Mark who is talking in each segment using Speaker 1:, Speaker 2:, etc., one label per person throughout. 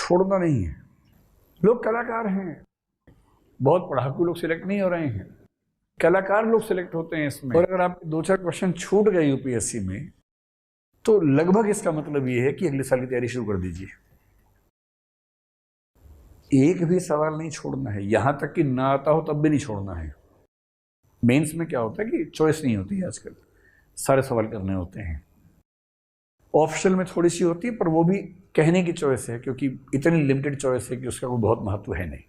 Speaker 1: छोड़ना नहीं है। लोग कलाकार हैं, बहुत पढ़ाकू लोग सिलेक्ट नहीं हो रहे हैं, कलाकार लोग सिलेक्ट होते हैं इसमें। और अगर आपके 2-4 क्वेश्चन छूट गए यूपीएससी में तो लगभग इसका मतलब ये है कि अगले साल की तैयारी शुरू कर दीजिए। एक भी सवाल नहीं छोड़ना है, यहां तक कि ना आता हो तब भी नहीं छोड़ना है। मेंस में क्या होता है कि चॉइस नहीं होती है आजकल, सारे सवाल करने होते हैं। ऑप्शनल में थोड़ी सी होती है, पर वो भी कहने की चॉइस है, क्योंकि इतनी लिमिटेड चॉइस है कि उसका कोई बहुत महत्व है नहीं।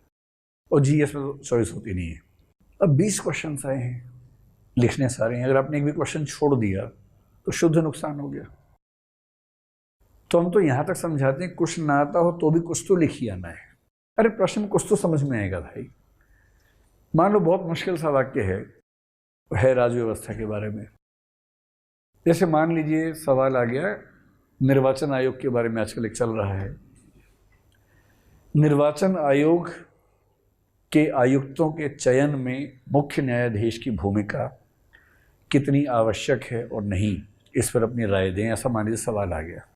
Speaker 1: और जीएस में तो चॉइस होती नहीं है। अब 20 क्वेश्चन आए हैं, लिखने सारे हैं। अगर आपने एक भी क्वेश्चन छोड़ दिया तो शुद्ध नुकसान हो गया। तो हम तो यहां तक समझाते हैं कुछ ना आता हो तो भी कुछ तो लिख ही आना है। अरे प्रश्न में कुछ तो समझ में आएगा भाई। मान लो बहुत मुश्किल सा वाक्य है राज्य व्यवस्था के बारे में। जैसे मान लीजिए सवाल आ गया निर्वाचन आयोग के बारे में, आजकल एक चल रहा है। निर्वाचन आयोग के आयुक्तों के चयन में मुख्य न्यायाधीश की भूमिका कितनी आवश्यक है और नहीं, इस पर अपनी राय दें, ऐसा मान लीजिए सवाल आ गया।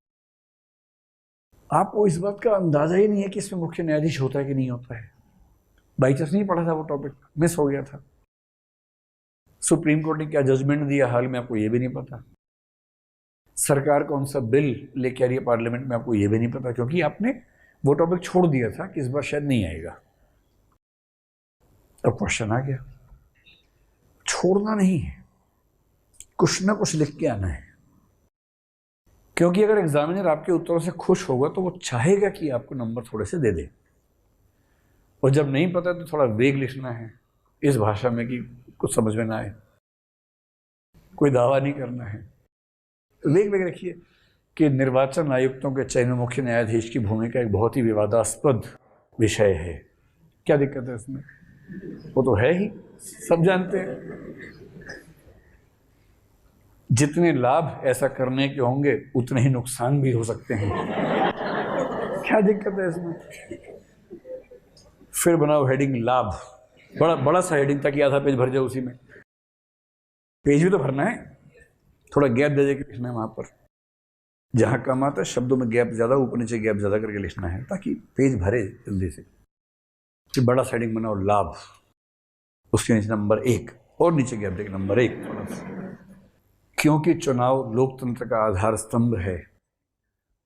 Speaker 1: आपको इस बात का अंदाजा ही नहीं है कि इसमें मुख्य न्यायाधीश होता है कि नहीं होता है। बाई चांस नहीं पढ़ा था, वो टॉपिक मिस हो गया था। सुप्रीम कोर्ट ने क्या जजमेंट दिया हाल में, आपको ये भी नहीं पता। सरकार कौन सा बिल लेके आ रही है पार्लियामेंट में, आपको ये भी नहीं पता, क्योंकि आपने वो टॉपिक छोड़ दिया था कि इस बार शायद नहीं आएगा। अब क्वेश्चन आ गया। छोड़ना नहीं है, कुछ ना कुछ लिख के आना है। क्योंकि अगर एग्जामिनर आपके उत्तरों से खुश होगा तो वो चाहेगा कि आपको नंबर थोड़े से दे दे। और जब नहीं पता तो थोड़ा वेग लिखना है, इस भाषा में कि कुछ समझ में ना आए, कोई दावा नहीं करना है। वेग वेग रखिए कि निर्वाचन आयुक्तों के चयन में मुख्य न्यायाधीश की भूमिका एक बहुत ही विवादास्पद विषय है। क्या दिक्कत है इसमें? वो तो है ही, सब जानते हैं। जितने लाभ ऐसा करने के होंगे उतने ही नुकसान भी हो सकते हैं। क्या दिक्कत है इसमें? फिर बनाओ हेडिंग लाभ, बड़ा बड़ा सा हेडिंग ताकि आधा पेज भर जाए उसी में। पेज भी तो भरना है, थोड़ा गैप दे के लिखना है वहां पर। जहां कम आता है शब्दों में गैप ज्यादा, ऊपर नीचे गैप ज्यादा करके लिखना है ताकि पेज भरे जल्दी से। फिर बड़ा सा हेडिंग बनाओ लाभ, उसके नीचे नंबर 1 और नीचे गैप देके नंबर 1 थोड़ा सा। क्योंकि चुनाव लोकतंत्र का आधार स्तंभ है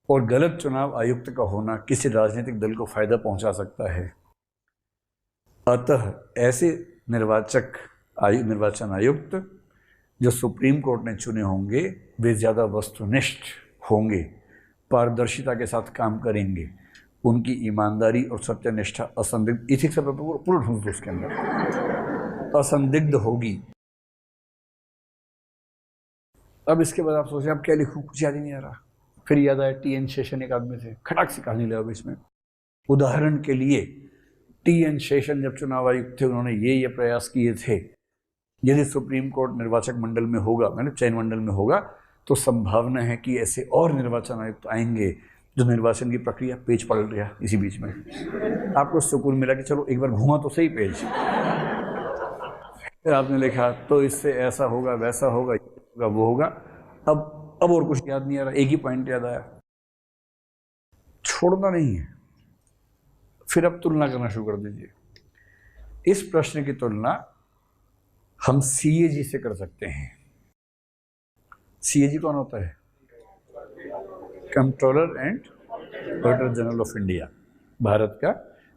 Speaker 1: और गलत चुनाव आयुक्त का होना किसी राजनीतिक दल को फायदा पहुंचा सकता है। अतः ऐसे निर्वाचन आयुक्त जो सुप्रीम कोर्ट ने चुने होंगे वे ज्यादा वस्तुनिष्ठ होंगे, पारदर्शिता के साथ काम करेंगे, उनकी ईमानदारी और सत्यनिष्ठा असंदिग्ध, इथिक्स पूरा ढूंढ दो उसके अंदर, असंदिग्ध होगी। अब इसके बाद आप सोचें अब क्या लिखूं, कुछ याद ही नहीं आ रहा। फिर याद आया टी.एन. शेषन एक आदमी थे, खटाक से कहानी ले आओ इसमें। उदाहरण के लिए टी.एन. शेषन जब चुनाव आयुक्त थे उन्होंने ये प्रयास किए थे, यदि सुप्रीम कोर्ट निर्वाचक मंडल में होगा, मैंने चयन मंडल में होगा, तो संभावना है कि ऐसे और निर्वाचन आयुक्त आएंगे जो निर्वाचन की प्रक्रिया, पेज पलट गया इसी बीच में, आपको सुकून मिला कि चलो एक बार घुमा तो सही पेज। फिर आपने लिखा तो इससे ऐसा होगा, वैसा होगा, वो होगा। अब और कुछ याद नहीं आ रहा, एक ही पॉइंट याद आया। छोड़ना नहीं है। फिर अब तुलना करना शुरू कर दीजिए। इस प्रश्न की तुलना हम सीएजी से कर सकते हैं। सीएजी कौन होता है? Controller and auditor general of India, Bharat का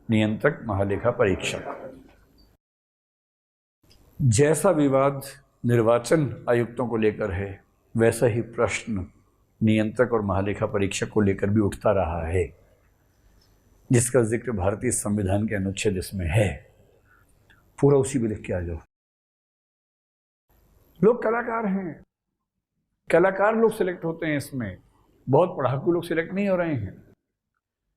Speaker 1: नियंत्रक महालेखा परीक्षक। जैसा विवाद निर्वाचन आयुक्तों को लेकर है वैसा ही प्रश्न नियंत्रक और महालेखा परीक्षक को लेकर भी उठता रहा है, जिसका जिक्र भारतीय संविधान के अनुच्छेद इसमें है। पूरा उसी में लिख के आ जाओ। लोग कलाकार हैं, कलाकार लोग सिलेक्ट होते हैं इसमें, बहुत पढ़ाकू लोग सिलेक्ट नहीं हो रहे हैं।